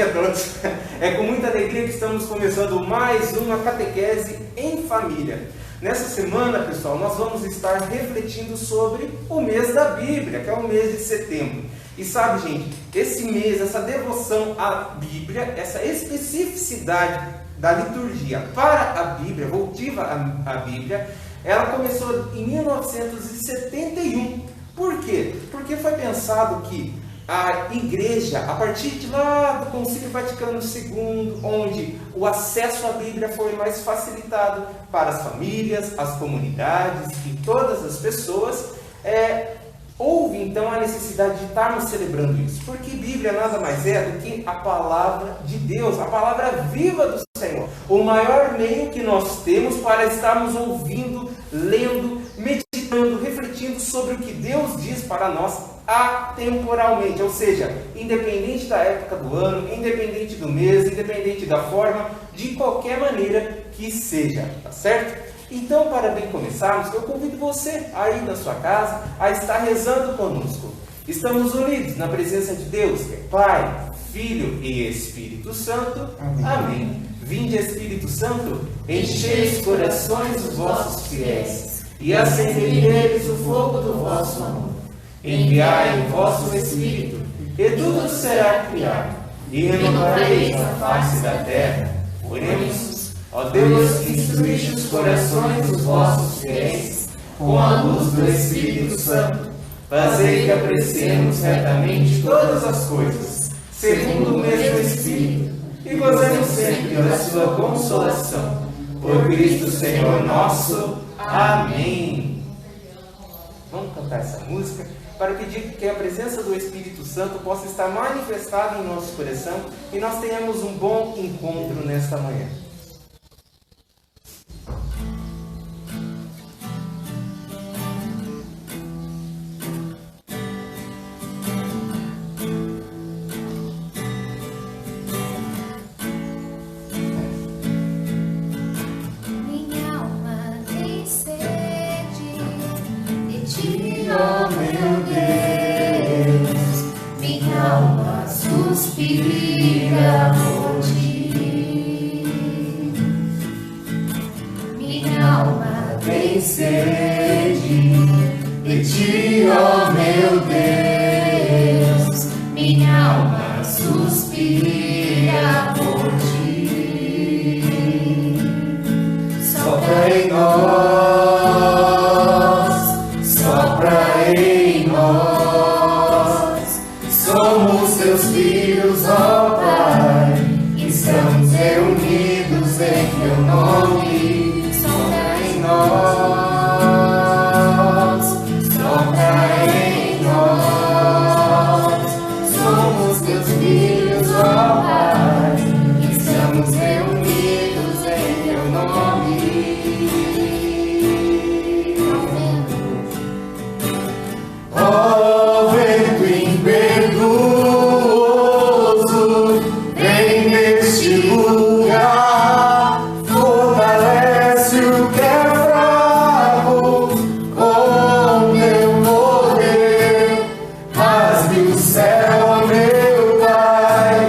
dia a todos. É com muita alegria que estamos começando mais uma catequese em família. Nessa semana, pessoal, nós vamos estar refletindo sobre o mês da Bíblia, que é o mês de setembro. E sabe, gente, esse mês, essa devoção à Bíblia, essa especificidade da liturgia para a Bíblia, votiva à Bíblia, ela começou em 1971. Por quê? Porque foi pensado que a igreja, a partir de lá do Concílio Vaticano II, onde o acesso à Bíblia foi mais facilitado para as famílias, as comunidades e todas as pessoas, houve então a necessidade de estarmos celebrando isso. Porque Bíblia nada mais é do que a palavra de Deus, a palavra viva do Senhor. O maior meio que nós temos para estarmos ouvindo, lendo, meditando, refletindo sobre o que Deus diz para nós atemporalmente, ou seja, independente da época do ano, independente do mês, independente da forma, de qualquer maneira que seja, tá certo? Então, para bem começarmos, eu convido você aí na sua casa a estar rezando conosco. Estamos unidos na presença de Deus, que é Pai, Filho e Espírito Santo. Amém. Amém. Vinde, Espírito Santo, enchei os corações dos vossos fiéis e acendei neles o fogo do vosso amor. Enviai o vosso Espírito, e tudo será criado, e renovareis a face da terra. Oremos, ó Deus, que instruíste os corações dos vossos fiéis com a luz do Espírito Santo, fazei que apreciemos retamente todas as coisas, segundo o mesmo Espírito, e gozemos sempre da sua consolação. Por Cristo Senhor nosso. Amém. Vamos cantar essa música para pedir que a presença do Espírito Santo possa estar manifestada em nosso coração e nós tenhamos um bom encontro nesta manhã. Suspira por ti, minha alma tem sede de ti, ó meu Deus, minha alma suspira por ti. Sopra em nós, sopra em nós, somos teus filhos, ó Pai, estamos reunidos em teu nome. Sopra em nós, sopra em nós, somos teus filhos, ó Pai, estamos reunidos em teu nome. Ó vento impetuoso, vem neste lugar, fortalece o que é fraco com teu poder. Rasgue o céu, meu Pai,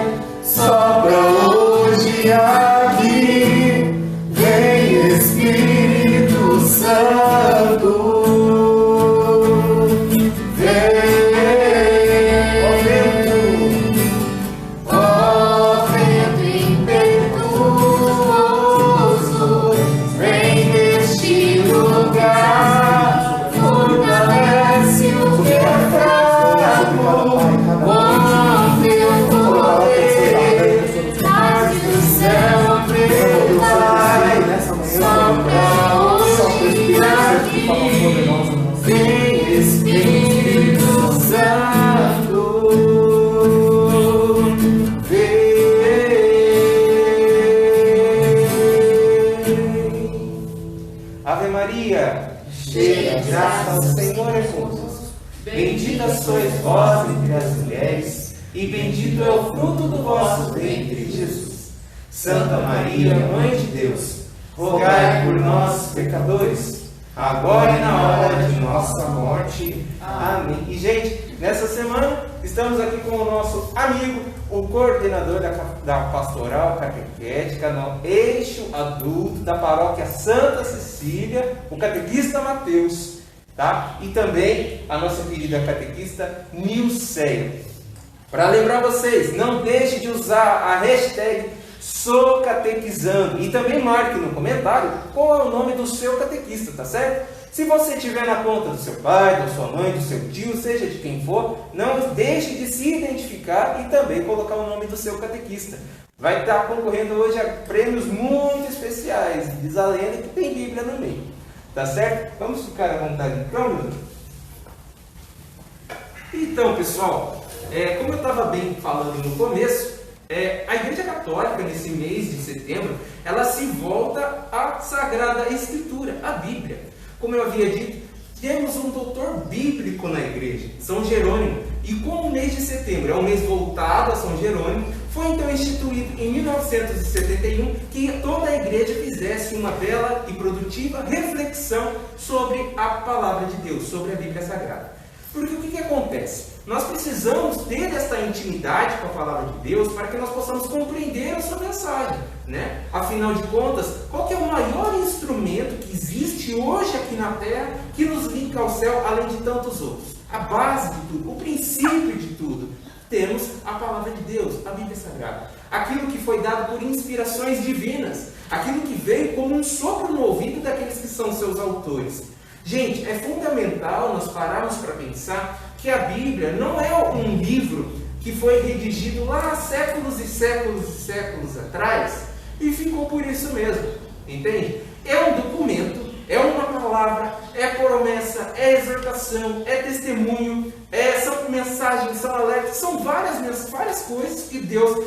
sopra hoje aqui, vem Espírito Santo. Ave Maria, cheia de graça, o Senhor é convosco. Bendita sois vós entre as mulheres, e bendito é o fruto do vosso ventre, Jesus. Santa Maria, Mãe de Deus, rogai por nós, pecadores, agora e na hora de nossa morte. Amém. E, gente, nessa semana estamos aqui com o nosso amigo, o coordenador da pastoral catequética no eixo adulto da paróquia Santa Cecília, o catequista Mateus, tá? E também a nossa querida catequista Nilceia. Para lembrar vocês, não deixe de usar a hashtag SouCatequizando e também marque no comentário qual é o nome do seu catequista, tá certo? Se você tiver na conta do seu pai, da sua mãe, do seu tio, seja de quem for, não deixe de se identificar e também colocar o nome do seu catequista. Vai estar concorrendo hoje a prêmios muito especiais, diz a lenda que tem Bíblia no meio, tá certo? Vamos ficar à vontade então, Então, pessoal, como eu estava bem falando no começo, a Igreja Católica, nesse mês de setembro, ela se volta à Sagrada Escritura, à Bíblia. Como eu havia dito, temos um doutor bíblico na igreja, São Jerônimo. E como o mês de setembro é um mês voltado a São Jerônimo, foi então instituído em 1971 que toda a igreja fizesse uma bela e produtiva reflexão sobre a Palavra de Deus, sobre a Bíblia Sagrada. Porque o que acontece? Nós precisamos ter essa intimidade com a Palavra de Deus para que nós possamos compreender a sua mensagem, né? Afinal de contas, qual que é o maior instrumento que existe hoje aqui na Terra que nos liga ao céu, além de tantos outros? A base de tudo, o princípio de tudo. Temos a Palavra de Deus, a Bíblia Sagrada. Aquilo que foi dado por inspirações divinas. Aquilo que veio como um sopro no ouvido daqueles que são seus autores. Gente, é fundamental nós pararmos para pensar que a Bíblia não é um livro que foi redigido lá séculos e séculos e séculos atrás e ficou por isso mesmo, entende? É um documento, é uma palavra, é promessa, é exortação, é testemunho, são mensagens, são alertas, são várias coisas que Deus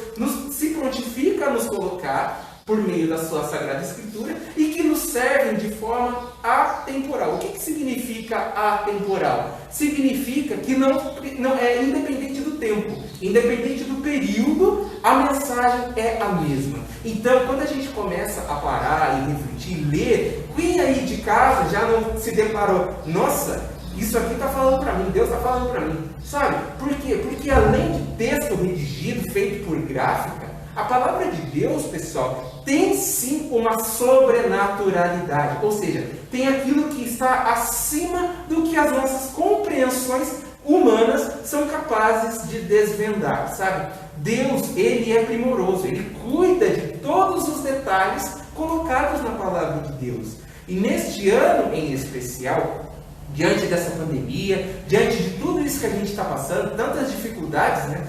se prontifica a nos colocar por meio da sua Sagrada Escritura e que nos servem de forma atemporal. O que significa atemporal? Significa que não é independente do tempo, independente do período, a mensagem é a mesma. Então, quando a gente começa a parar e refletir, ler, quem aí de casa já não se deparou, nossa, isso aqui está falando para mim, Deus está falando para mim, sabe? Por quê? Porque além de texto redigido, feito por gráfica, a palavra de Deus, pessoal, tem sim uma sobrenaturalidade, ou seja, tem aquilo que está acima do que as nossas compreensões humanas são capazes de desvendar, sabe? Deus, Ele é primoroso, Ele cuida de todos os detalhes colocados na palavra de Deus. E neste ano em especial, diante dessa pandemia, diante de tudo isso que a gente está passando, tantas dificuldades, né?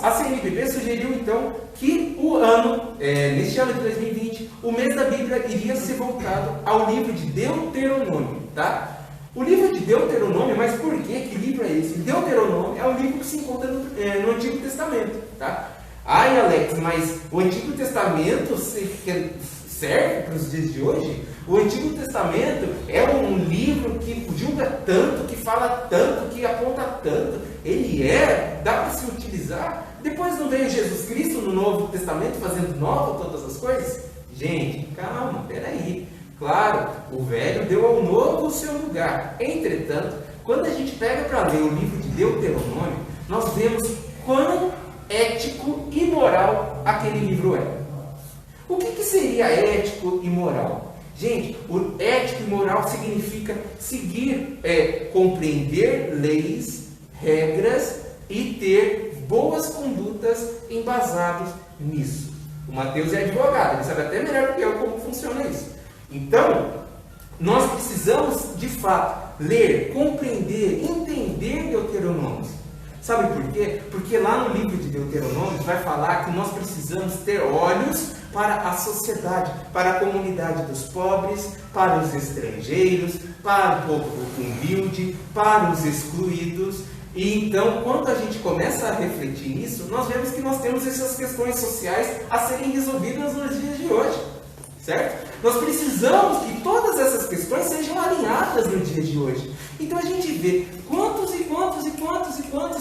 A CNBB sugeriu então que neste ano de 2020, o mês da Bíblia iria ser voltado ao livro de Deuteronômio, tá? O livro de Deuteronômio, mas por que livro é esse? Deuteronômio é um livro que se encontra no Antigo Testamento, tá? Ai, Alex, mas o Antigo Testamento serve para os dias de hoje? O Antigo Testamento é um livro que julga tanto, que fala tanto, que aponta tanto. Dá para se utilizar. Depois não veio Jesus Cristo no Novo Testamento fazendo novo todas as coisas? Gente, calma, peraí. Claro, o velho deu ao novo o seu lugar. Entretanto, quando a gente pega para ler o livro de Deuteronômio, nós vemos quão ético e moral aquele livro é. O que seria ético e moral? Gente, o ético e moral significa seguir, compreender leis, regras e ter boas condutas embasadas nisso. O Mateus é advogado, ele sabe até melhor do que eu como funciona isso. Então, nós precisamos, de fato, ler, compreender, entender Deuteronômio. Sabe por quê? Porque lá no livro de Deuteronômio vai falar que nós precisamos ter olhos para a sociedade, para a comunidade dos pobres, para os estrangeiros, para o povo humilde, para os excluídos. E então, quando a gente começa a refletir nisso, nós vemos que nós temos essas questões sociais a serem resolvidas nos dias de hoje, certo? Nós precisamos que todas essas questões sejam alinhadas no dia de hoje. Então a gente vê quantos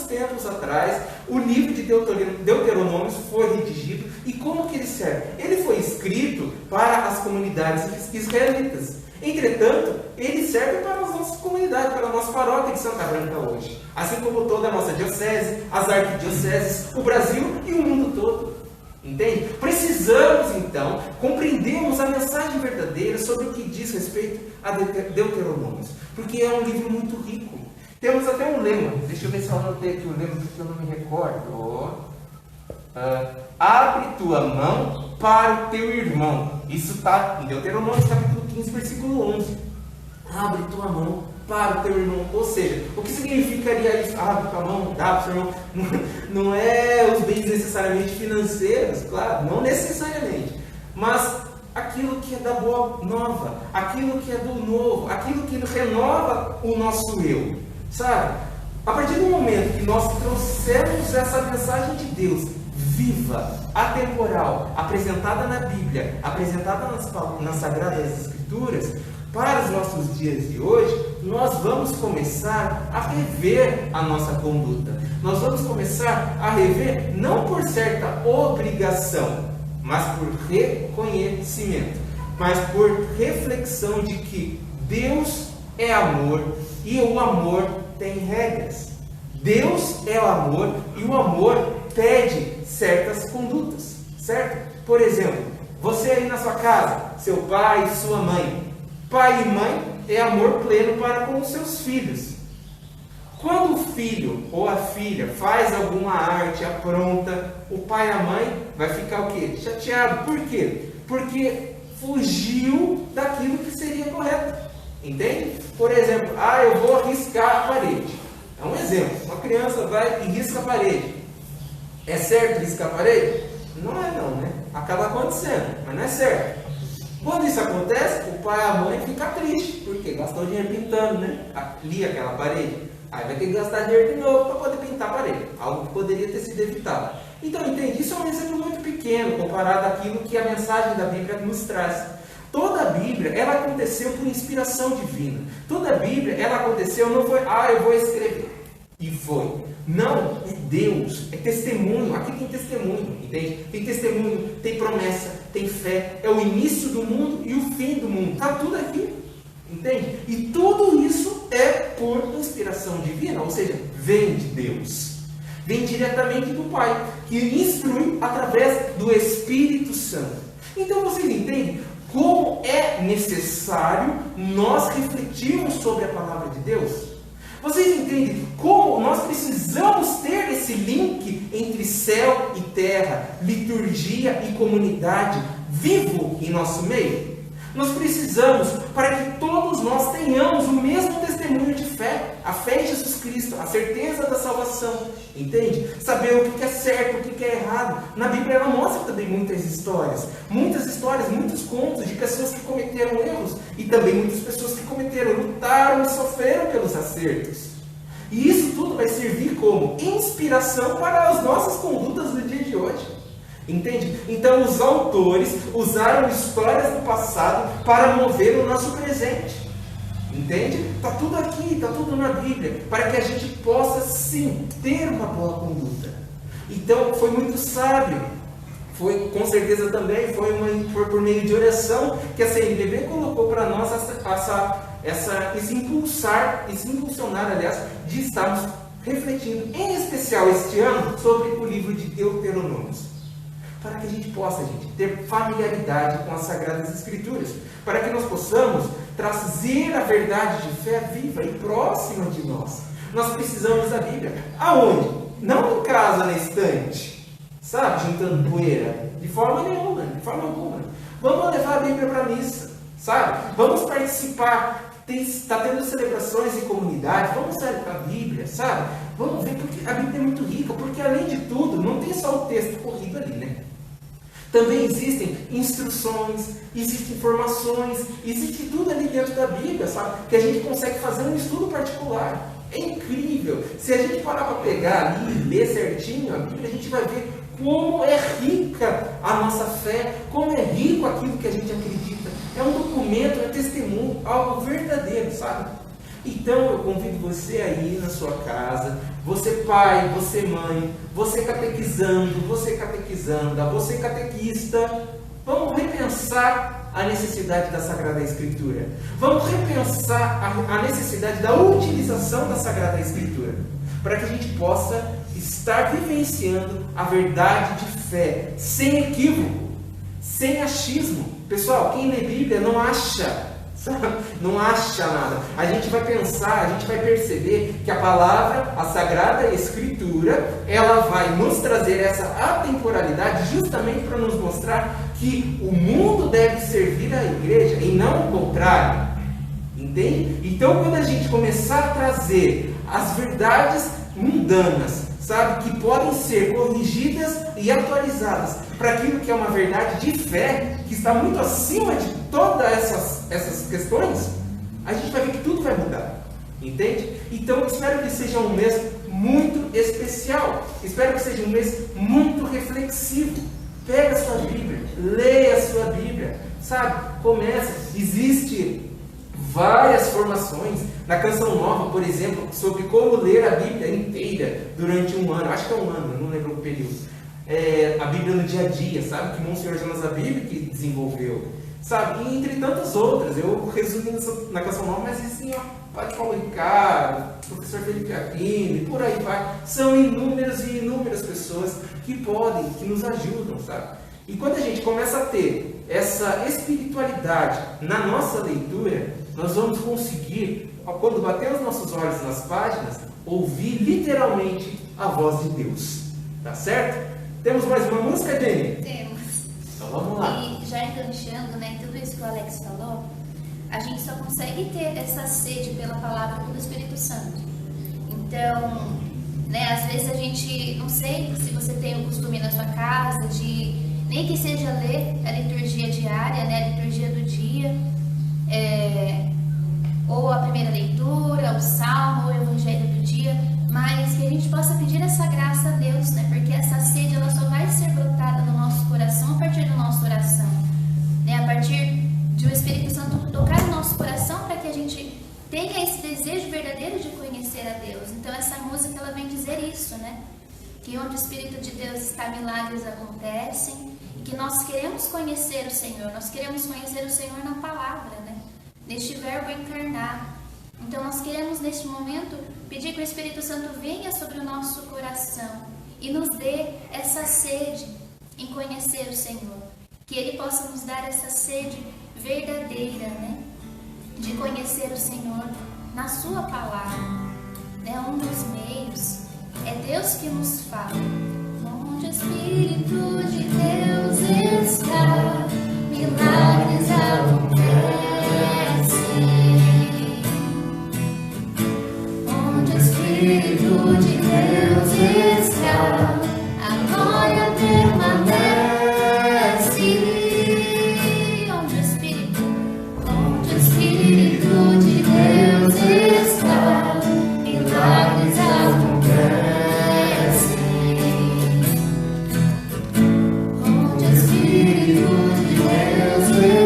tempos atrás o livro de Deuteronômio foi redigido e como que ele serve. Ele foi escrito para as comunidades israelitas. Entretanto, ele serve para as nossas comunidades comunidade, pela nossa paróquia de Santa Branca hoje. Assim como toda a nossa diocese, as arquidioceses, o Brasil e o mundo todo. Entende? Precisamos, então, compreendermos a mensagem verdadeira sobre o que diz respeito a Deuteronômio. Porque é um livro muito rico. Temos até um lema. Deixa eu ver se eu anotei aqui o lema, porque eu não me recordo. Abre tua mão para o teu irmão. Isso está em Deuteronômio, capítulo 15, versículo 11. Abre tua mão para o teu irmão. Ou seja, o que significaria isso? Abre tua mão, dá para o seu irmão. Não é os bens necessariamente financeiros, claro, não necessariamente. Mas aquilo que é da boa nova, aquilo que é do novo, aquilo que renova o nosso eu. Sabe? A partir do momento que nós trouxermos essa mensagem de Deus viva, atemporal, apresentada na Bíblia, apresentada nas Sagradas Escrituras, para os nossos dias de hoje, nós vamos começar a rever a nossa conduta. Nós vamos começar a rever não por certa obrigação, mas por reconhecimento, mas por reflexão de que Deus é amor e o amor tem regras. Deus é o amor e o amor pede certas condutas, certo? Por exemplo, você aí na sua casa, seu pai e sua mãe. Pai e mãe é amor pleno para com os seus filhos. Quando o filho ou a filha faz alguma arte, apronta, o pai e a mãe vai ficar o quê? Chateado. Por quê? Porque fugiu daquilo que seria correto. Entende? Por exemplo, eu vou riscar a parede. É um exemplo. Uma criança vai e risca a parede. É certo riscar a parede? Não é não, né? Acaba acontecendo, mas não é certo. Quando isso acontece, o pai e a mãe ficam tristes, porque gastou dinheiro pintando, né? Ali aquela parede. Aí vai ter que gastar dinheiro de novo para poder pintar a parede. Algo que poderia ter sido evitado. Então, entende? Isso é um exemplo muito pequeno comparado àquilo que a mensagem da Bíblia nos traz. Toda a Bíblia, ela aconteceu por inspiração divina. Toda a Bíblia, ela aconteceu, não foi, eu vou escrever. E foi. Não, é Deus, é testemunho. Aqui tem testemunho, entende? Tem testemunho, tem promessa, tem fé. É o início do mundo e o fim do mundo. Está tudo aqui, entende? E tudo isso é por inspiração divina, ou seja, vem de Deus. Vem diretamente do Pai, que instrui através do Espírito Santo. Então vocês entendem como é necessário nós refletirmos sobre a palavra de Deus? Vocês entendem como nós precisamos ter esse link entre céu e terra, liturgia e comunidade vivo em nosso meio? Nós precisamos para que todos nós tenhamos o mesmo testemunho de fé, a fé em Jesus Cristo, a certeza da salvação, entende? Saber o que é certo, o que é errado. Na Bíblia ela mostra também muitas histórias, muitos contos de pessoas que cometeram erros e também muitas pessoas que lutaram e sofreram pelos acertos. E isso tudo vai servir como inspiração para as nossas condutas do dia de hoje. Entende? Então os autores usaram histórias do passado para mover o nosso presente. Entende? Está tudo aqui, está tudo na Bíblia, para que a gente possa sim ter uma boa conduta. Então foi muito sábio. Foi, com certeza também, foi por meio de oração que a CNBB colocou para nós esse impulsionar, aliás, de estarmos refletindo, em especial este ano, sobre o livro de Deuteronômio. Para que a gente possa, ter familiaridade com as Sagradas Escrituras, para que nós possamos trazer a verdade de fé viva e próxima de nós. Nós precisamos da Bíblia. Aonde? Não em casa, na estante, sabe, juntando poeira, de forma nenhuma, de forma alguma. Vamos levar a Bíblia para a missa, sabe? Vamos participar. Está tendo celebrações em comunidade, vamos sair para a Bíblia, sabe? Vamos ver, porque a Bíblia é muito rica, porque além de tudo, não tem só o texto corrido ali, né? Também existem instruções, existem informações, existe tudo ali dentro da Bíblia, sabe? Que a gente consegue fazer um estudo particular. É incrível. Se a gente parar para pegar ali e ler certinho a Bíblia, a gente vai ver como é rica a nossa fé, como é rico aquilo que a gente acredita. É um documento, é um testemunho, algo verdadeiro, sabe? Então eu convido você aí na sua casa, você pai, você mãe, você catequizando, você catequizanda, você catequista, vamos repensar a necessidade da Sagrada Escritura. Vamos repensar a necessidade da utilização da Sagrada Escritura, para que a gente possa estar vivenciando a verdade de fé, sem equívoco, sem achismo. Pessoal, quem lê Bíblia não acha, sabe? Não acha nada. A gente vai pensar, a gente vai perceber que a palavra, a Sagrada Escritura, ela vai nos trazer essa atemporalidade justamente para nos mostrar que o mundo deve servir à igreja e não o contrário. Entende? Então, quando a gente começar a trazer as verdades mundanas, sabe, que podem ser corrigidas e atualizadas para aquilo que é uma verdade de fé, que está muito acima de todas essas questões, a gente vai ver que tudo vai mudar. Entende? Então, espero que seja um mês muito especial. Espero que seja um mês muito reflexivo. Pega a sua Bíblia, leia a sua Bíblia, sabe? Começa. Existe várias formações. Na Canção Nova, por exemplo, sobre como ler a Bíblia inteira durante um ano. Acho que é um ano, não lembro o período. A Bíblia no dia a dia, sabe? Que Monsenhor Jonas Abib que desenvolveu. Sabe? E entre tantas outras. Eu resumi na Canção Nova, mas assim, ó, Padre Paulo Ricardo, professor Felipe Aquino, e por aí vai. São inúmeras e inúmeras pessoas que podem, que nos ajudam, sabe? E quando a gente começa a ter essa espiritualidade na nossa leitura, nós vamos conseguir, quando bater os nossos olhos nas páginas, ouvir literalmente a voz de Deus. Tá certo? Temos mais uma música, Jenny? Temos. Então vamos lá. E já enganchando, né, tudo isso que o Alex falou, a gente só consegue ter essa sede pela palavra do Espírito Santo. Então, né, às vezes a gente, não sei se você tem o costume na sua casa de, nem que seja ler a liturgia diária, né, a liturgia do dia, ou a primeira leitura, o salmo, ou o evangelho do dia, mas que a gente possa pedir essa graça a Deus, né, porque essa sede ela só vai ser brotada no nosso coração a partir da nossa oração, né, a partir de o Espírito Santo tocar no nosso coração para que a gente tenha esse desejo verdadeiro de conhecer a Deus. Então essa música ela vem dizer isso, né, que onde o Espírito de Deus está, milagres acontecem, e que nós queremos conhecer o Senhor, nós queremos conhecer o Senhor na palavra, né, neste verbo encarnar. Então nós queremos neste momento pedir que o Espírito Santo venha sobre o nosso coração e nos dê essa sede em conhecer o Senhor, que Ele possa nos dar essa sede verdadeira, né, de conhecer o Senhor na sua palavra, né, um dos meios é Deus que nos fala. Onde o Espírito de Deus está, milagres acontecem. Onde o Espírito de Deus está, a glória permanece. Onde o Espírito de Deus está, milagres acontecem. Onde o Espírito de Deus está,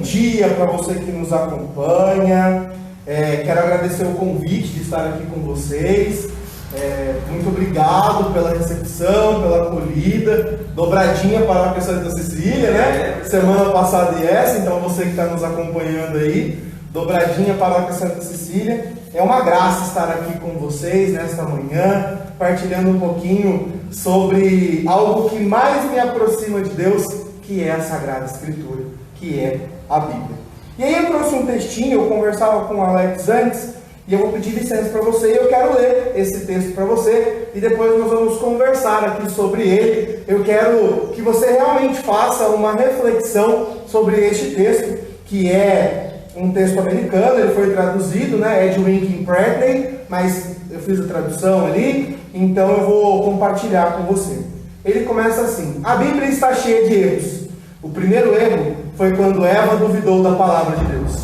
dia para você que nos acompanha. Quero agradecer o convite de estar aqui com vocês. Muito obrigado pela recepção, pela acolhida. Dobradinha para a Santa Cecília, né? Semana passada e essa, então você que está nos acompanhando aí, dobradinha para a Santa Cecília. É uma graça estar aqui com vocês nesta manhã, partilhando um pouquinho sobre algo que mais me aproxima de Deus, que é a Sagrada Escritura, que é a Bíblia. E aí eu trouxe um textinho, eu conversava com o Alex antes, e eu vou pedir licença para você, e eu quero ler esse texto para você, e depois nós vamos conversar aqui sobre ele. Eu quero que você realmente faça uma reflexão sobre este texto, que é um texto americano, ele foi traduzido, né? É de Winkin Pretney, mas eu fiz a tradução ali, então eu vou compartilhar com você. Ele começa assim: a Bíblia está cheia de erros. O primeiro erro foi quando Eva duvidou da palavra de Deus.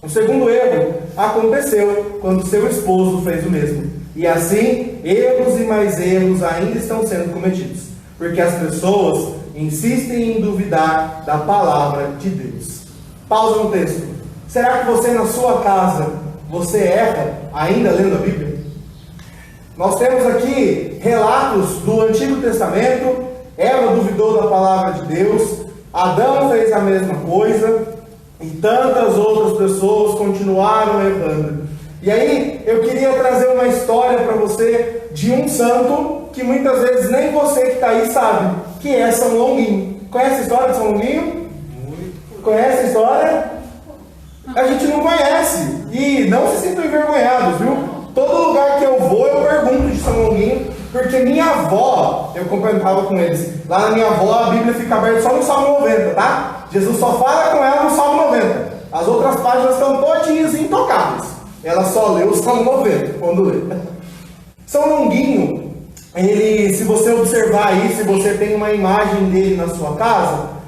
O segundo erro aconteceu quando seu esposo fez o mesmo. E assim, erros e mais erros ainda estão sendo cometidos, porque as pessoas insistem em duvidar da palavra de Deus. Pausa no texto. Será que você na sua casa, você erra ainda lendo a Bíblia? Nós temos aqui relatos do Antigo Testamento. Eva duvidou da palavra de Deus, Adão fez a mesma coisa, e tantas outras pessoas continuaram errando. E aí, eu queria trazer uma história para você de um santo que muitas vezes nem você que está aí sabe, que é São Longuinho. Conhece a história de São Longuinho? Conhece a história? A gente não conhece, e não se sintam envergonhados, viu? Todo lugar que eu vou, eu pergunto de São Longuinho, porque minha avó, eu comentava com eles, lá na minha avó a Bíblia fica aberta só no Salmo 90, tá? Jesus só fala com ela no Salmo 90, as outras páginas estão todinhas intocáveis, ela só lê o Salmo 90, quando lê. São Longuinho, ele, se você observar aí, se você tem uma imagem dele na sua casa,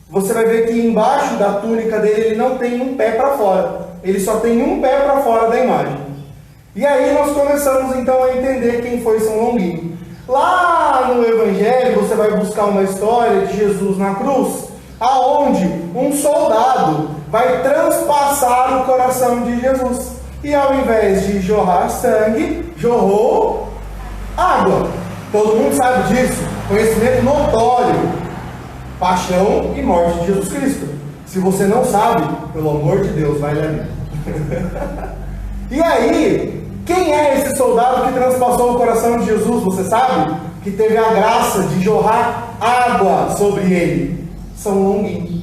você vai ver que embaixo da túnica dele ele não tem um pé para fora. Ele só tem um pé para fora da imagem. E aí nós começamos então a entender quem foi São Longuinho. Lá no Evangelho você vai buscar uma história de Jesus na cruz, aonde um soldado vai transpassar o coração de Jesus. E ao invés de jorrar sangue, jorrou água. Todo mundo sabe disso. Conhecimento notório. Paixão e morte de Jesus Cristo. Se você não sabe, pelo amor de Deus, vai ler. E aí, quem é esse soldado que transpassou o coração de Jesus? Você sabe? Que teve a graça de jorrar água sobre ele. São Longuinho.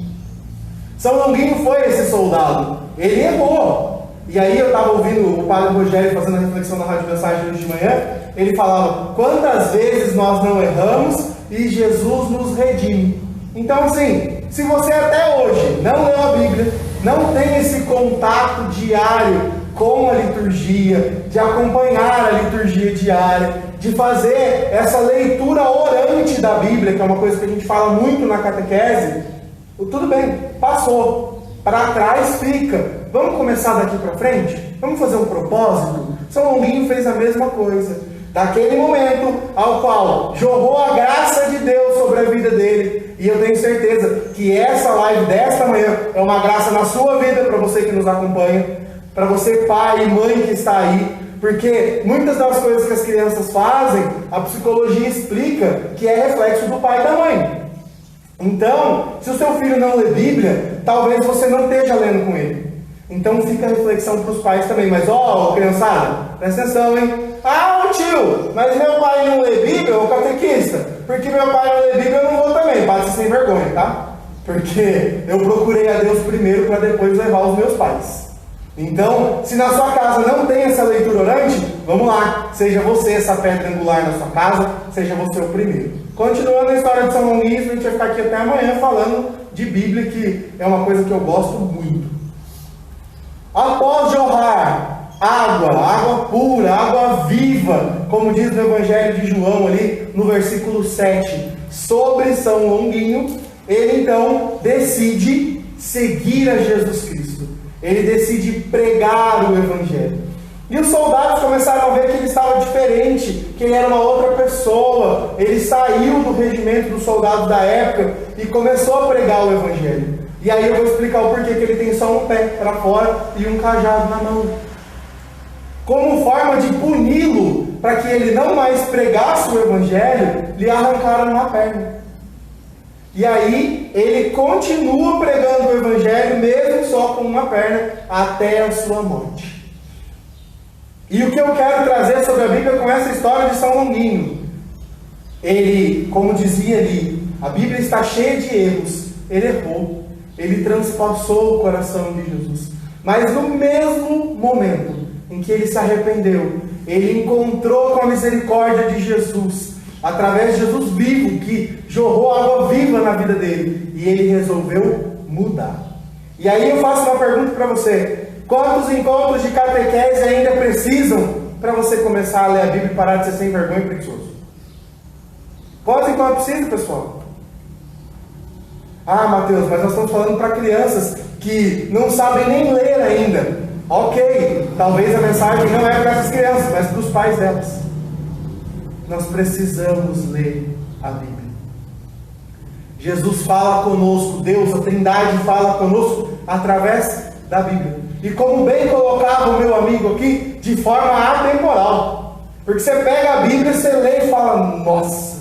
São Longuinho foi esse soldado. Ele errou. E aí eu estava ouvindo o padre Rogério fazendo a reflexão na Rádio Mensagem hoje de manhã. Ele falava: quantas vezes nós não erramos e Jesus nos redime. Então, assim, se você até hoje não leu a Bíblia, não tem esse contato diário com a liturgia, de acompanhar a liturgia diária, de fazer essa leitura orante da Bíblia, que é uma coisa que a gente fala muito na catequese, tudo bem, passou. Para trás fica. Vamos começar daqui para frente? Vamos fazer um propósito? São Longuinho fez a mesma coisa. Daquele momento ao qual jorrou a graça de Deus sobre a vida dele. E eu tenho certeza que essa live desta manhã é uma graça na sua vida, para você que nos acompanha, para você pai e mãe que está aí, porque muitas das coisas que as crianças fazem, a psicologia explica que é reflexo do pai e da mãe. Então, se o seu filho não lê Bíblia, talvez você não esteja lendo com ele. Então fica a reflexão para os pais também. Mas criançada, presta atenção, hein? Ah, o tio, mas meu pai não lê Bíblia, ou catequista? Porque meu pai não lê Bíblia, eu não vou também. Pode ser sem vergonha, tá? Porque eu procurei a Deus primeiro para depois levar os meus pais. Então, se na sua casa não tem essa leitura orante, vamos lá. Seja você essa pedra angular na sua casa, seja você o primeiro. Continuando a história de São Longuinho, a gente vai ficar aqui até amanhã falando de Bíblia, que é uma coisa que eu gosto muito. Após jorrar água pura, água viva, como diz no Evangelho de João ali no versículo 7, sobre São Longuinho, ele então decide seguir a Jesus Cristo. Ele decide pregar o Evangelho. E os soldados começaram a ver que ele estava diferente, que ele era uma outra pessoa. Ele saiu do regimento dos soldados da época e começou a pregar o Evangelho. E aí eu vou explicar o porquê que ele tem só um pé para fora e um cajado na mão. Como forma de puni-lo, para que ele não mais pregasse o evangelho, lhe arrancaram uma perna. E aí ele continua pregando o evangelho, mesmo só com uma perna, até a sua morte. E o que eu quero trazer sobre a Bíblia com essa história de São Longuinho? Ele, como dizia ali, a Bíblia está cheia de erros. Ele errou, ele transpassou o coração de Jesus. Mas no mesmo momento em que ele se arrependeu, ele encontrou com a misericórdia de Jesus, através de Jesus vivo, que jorrou água viva na vida dele, e ele resolveu mudar. E aí eu faço uma pergunta para você: quantos encontros de catequese ainda precisam para você começar a ler a Bíblia e parar de ser sem vergonha e preguiçoso? Quantos encontros precisa, pessoal? Ah, Mateus, mas nós estamos falando para crianças que não sabem nem ler ainda. Ok, talvez a mensagem não é para essas crianças, mas para os pais delas. Nós precisamos ler a Bíblia. Jesus fala conosco, Deus, a Trindade fala conosco através da Bíblia. E como bem colocava o meu amigo aqui, de forma atemporal. Porque você pega a Bíblia, você lê e fala: nossa,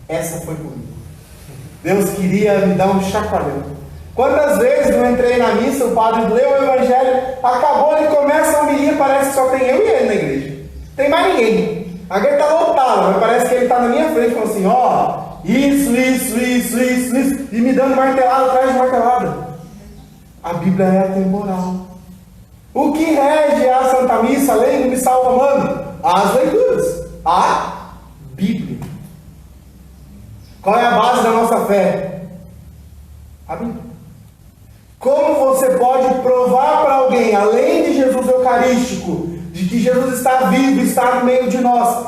essa foi comigo. Deus queria me dar um chacoalhão. Quantas vezes eu entrei na missa, o padre leu o evangelho, acabou, ele começa a homilia, parece que só tem eu e ele na igreja. Tem mais ninguém. A igreja está lotada, mas parece que ele está na minha frente, falando assim: ó, isso, e me dando martelada atrás de martelada. A Bíblia é atemporal. O que rege a Santa Missa, além do missal romano? As leituras. A Bíblia. Qual é a base da nossa fé? A Bíblia. Como você pode provar para alguém, além de Jesus Eucarístico, de que Jesus está vivo, está no meio de nós?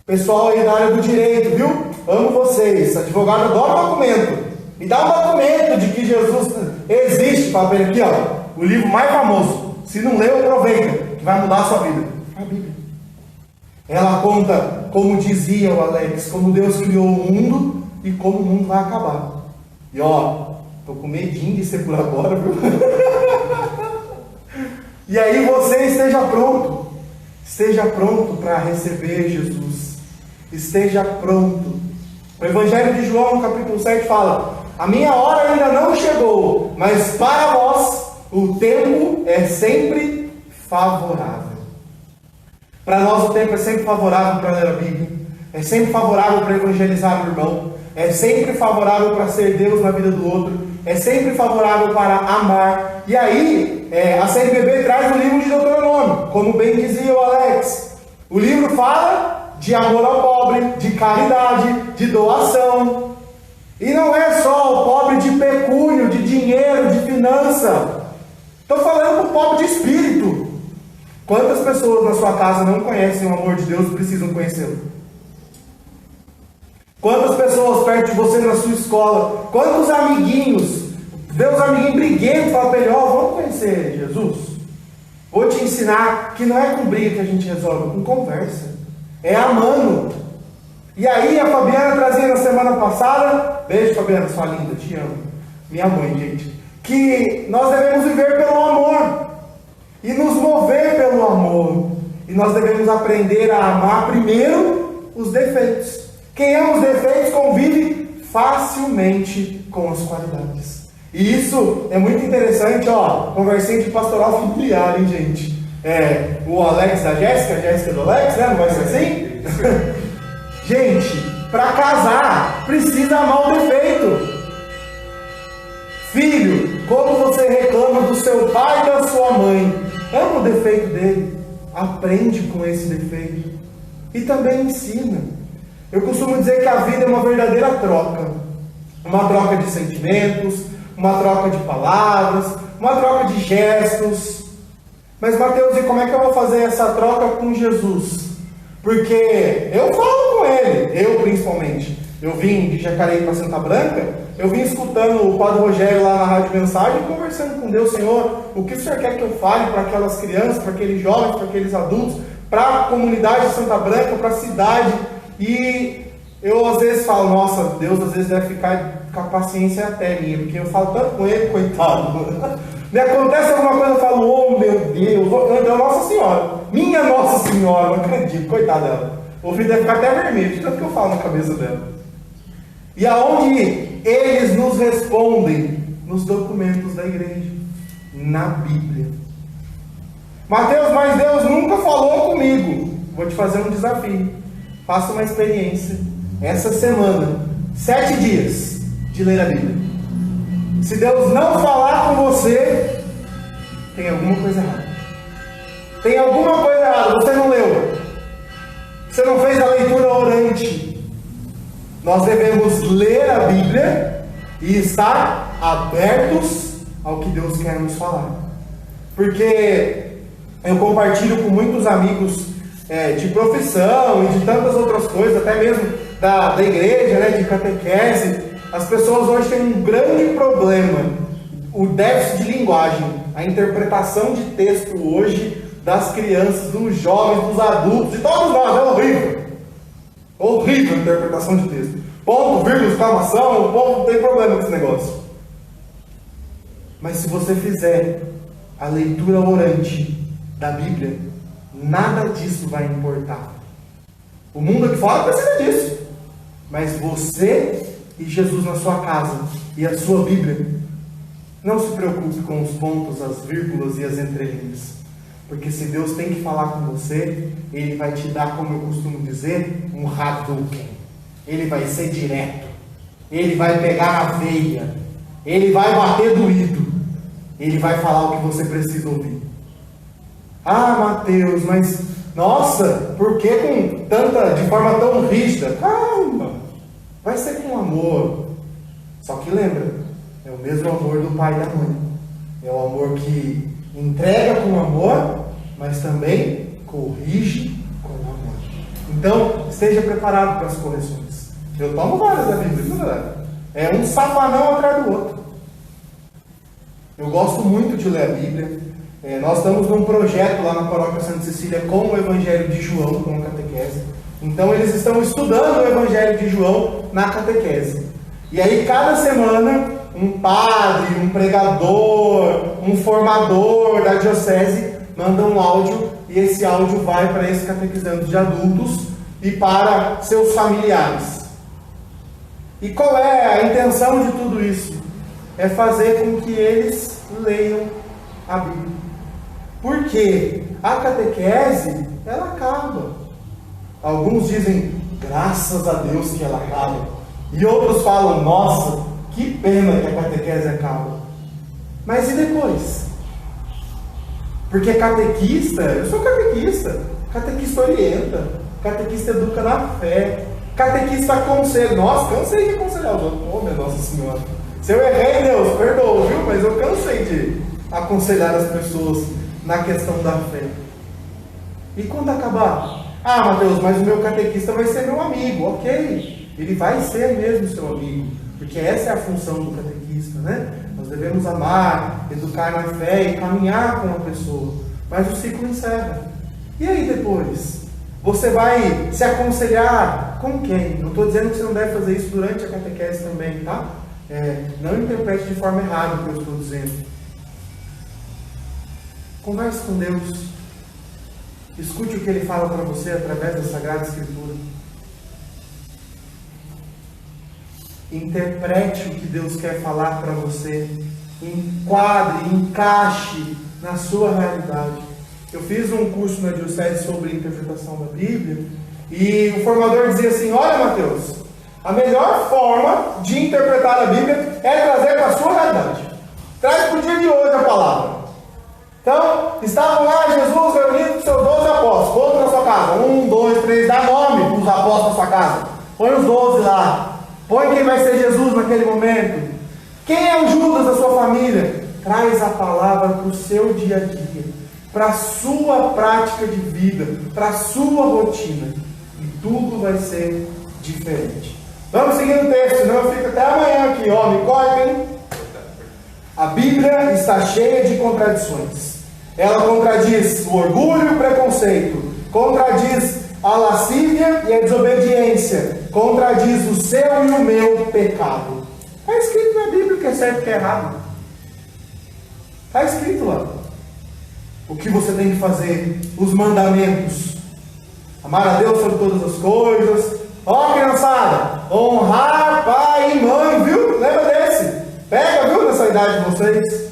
Pessoal aí da área do direito, viu? Amo vocês. Advogado adora documento. Me dá um documento de que Jesus existe. Fala para ele aqui, ó, o livro mais famoso. Se não leu, aproveita, que vai mudar a sua vida. A Bíblia. Ela conta, como dizia o Alex, como Deus criou o mundo e como o mundo vai acabar. E ó, tô com medinho de ser por agora, viu? E aí você esteja pronto. Esteja pronto para receber Jesus. Esteja pronto. O Evangelho de João, no capítulo 7, fala: a minha hora ainda não chegou, mas para vós o tempo é sempre favorável. Para nós o tempo é sempre favorável para ler a Bíblia. É sempre favorável para evangelizar o irmão. É sempre favorável para ser Deus na vida do outro. É sempre favorável para amar. E aí, a CNBB traz o livro de Deuteronômio, como bem dizia o Alex. O livro fala de amor ao pobre, de caridade, de doação. E não é só o pobre de pecúnio, de dinheiro, de finança. Estou falando para o pobre de espírito. Quantas pessoas na sua casa não conhecem o amor de Deus e precisam conhecê-lo? Quantas pessoas perto de você na sua escola? Quantos amiguinhos? Deus amiguinho briguento, fala para ele: ó, vamos conhecer Jesus. Vou te ensinar que não é com briga que a gente resolve, é com conversa. É amando. E aí a Fabiana trazia na semana passada, beijo Fabiana, sua linda, te amo. Minha mãe, gente. Que nós devemos viver pelo amor. E nos mover pelo amor. E nós devemos aprender a amar primeiro os defeitos. Quem ama os defeitos convive facilmente com as qualidades. E isso é muito interessante, ó. Conversinha de pastoral familiar, hein, gente? O Alex da Jéssica, a Jéssica do Alex, né? Não vai ser assim? Gente, para casar, precisa amar o defeito. Filho, como você reclama do seu pai e da sua mãe, ama o defeito dele. Aprende com esse defeito. E também ensina. Eu costumo dizer que a vida é uma verdadeira troca. Uma troca de sentimentos, uma troca de palavras, uma troca de gestos. Mas Mateus, e como é que eu vou fazer essa troca com Jesus? Porque eu falo com ele, eu principalmente. Eu vim de Jacareí para Santa Branca, eu vim escutando o Padre Rogério lá na Rádio Mensagem, conversando com Deus: Senhor, o que o Senhor quer que eu fale para aquelas crianças, para aqueles jovens, para aqueles adultos, para a comunidade de Santa Branca, para a cidade? E Eu às vezes falo, nossa, Deus às vezes deve ficar com a paciência até minha, porque eu falo tanto com ele, coitado. Me acontece alguma coisa, eu falo, oh meu Deus, Nossa Senhora, minha Nossa Senhora, não acredito, coitada dela. O ouvido deve ficar até vermelho, de tanto que eu falo na cabeça dela. E aonde eles nos respondem? Nos documentos da igreja, na Bíblia. Mateus, mas Deus nunca falou comigo. Vou te fazer um desafio. Faça uma experiência essa semana, 7 dias de ler a Bíblia. Se Deus não falar com você, tem alguma coisa errada. Tem alguma coisa errada, você não leu. Você não fez a leitura orante. Nós devemos ler a Bíblia e estar abertos ao que Deus quer nos falar. Porque eu compartilho com muitos amigos de profissão e de tantas outras coisas, até mesmo da igreja, né, de catequese. As pessoas hoje têm um grande problema, o déficit de linguagem, a interpretação de texto hoje das crianças, dos jovens, dos adultos, de todos nós, é horrível. Horrível a interpretação de texto. Ponto, vírgula, exclamação, o povo tem problema com esse negócio. Mas se você fizer a leitura orante da Bíblia, nada disso vai importar. O mundo aqui fora precisa disso. Mas você e Jesus na sua casa e a sua Bíblia, não se preocupe com os pontos, as vírgulas e as entrelinhas. Porque se Deus tem que falar com você, Ele vai te dar, como eu costumo dizer, um Hadouken. Ele vai ser direto. Ele vai pegar na veia. Ele vai bater doído. Ele vai falar o que você precisa ouvir. Ah, Mateus, mas nossa, por que de forma tão rígida? Calma, vai ser com amor. Só que lembra, é o mesmo amor do pai e da mãe. É o amor que entrega com amor, mas também corrige com amor. Então, esteja preparado para as correções. Eu tomo várias da Bíblia, não é verdade? É um safanão atrás do outro. Eu gosto muito de ler a Bíblia. Nós estamos num projeto lá na Paróquia Santa Cecília com o Evangelho de João, com a catequese. Então eles estão estudando o Evangelho de João na catequese. E aí cada semana um padre, um pregador, um formador da diocese manda um áudio, e esse áudio vai para esses catequizandos de adultos e para seus familiares. E qual é a intenção de tudo isso? É fazer com que eles leiam a Bíblia. Porque a catequese, ela acaba. Alguns dizem, graças a Deus que ela acaba. E outros falam, nossa, que pena que a catequese acaba. Mas e depois? Porque catequista, eu sou catequista orienta, catequista educa na fé, catequista aconselha. Nossa, cansei de aconselhar os outros. Oh, minha Nossa Senhora. Se eu errei, Deus, perdoa, viu? Mas eu cansei de aconselhar as pessoas na questão da fé. E quando acabar? Ah, Mateus, mas o meu catequista vai ser meu amigo. Ok, ele vai ser mesmo seu amigo, porque essa é a função do catequista, né? Nós devemos amar, educar na fé e caminhar com a pessoa. Mas o ciclo encerra. E aí depois? Você vai se aconselhar com quem? Não estou dizendo que você não deve fazer isso durante a catequese também, tá? Não interprete de forma errada o que eu estou dizendo. Converse com Deus. Escute o que Ele fala para você através da Sagrada Escritura. Interprete o que Deus quer falar para você. Enquadre, encaixe na sua realidade. Eu fiz um curso na Diocese sobre interpretação da Bíblia e o formador dizia assim, olha Mateus, a melhor forma de interpretar a Bíblia é trazer para a sua realidade. Traz para o dia de hoje a palavra. Então, estavam lá Jesus reunido com seus 12 apóstolos. Outro na sua casa. 1, 2, 3, dá nome para os apóstolos da sua casa. Põe os 12 lá. Põe quem vai ser Jesus naquele momento. Quem é o Judas da sua família? Traz a palavra para o seu dia a dia, para a sua prática de vida, para a sua rotina. E tudo vai ser diferente. Vamos seguir o texto, senão eu fico até amanhã aqui. Ó, me cortem. A Bíblia está cheia de contradições. Ela contradiz o orgulho e o preconceito. Contradiz a lascívia e a desobediência. ciência contradiz o seu e o meu pecado. Está escrito na Bíblia o que é certo e o que é errado. Está escrito lá. O que você tem que fazer, os mandamentos. Amar a Deus sobre todas as coisas. Ó, criançada, honrar pai e mãe, viu? Lembra desse? Pega, viu, nessa idade de vocês.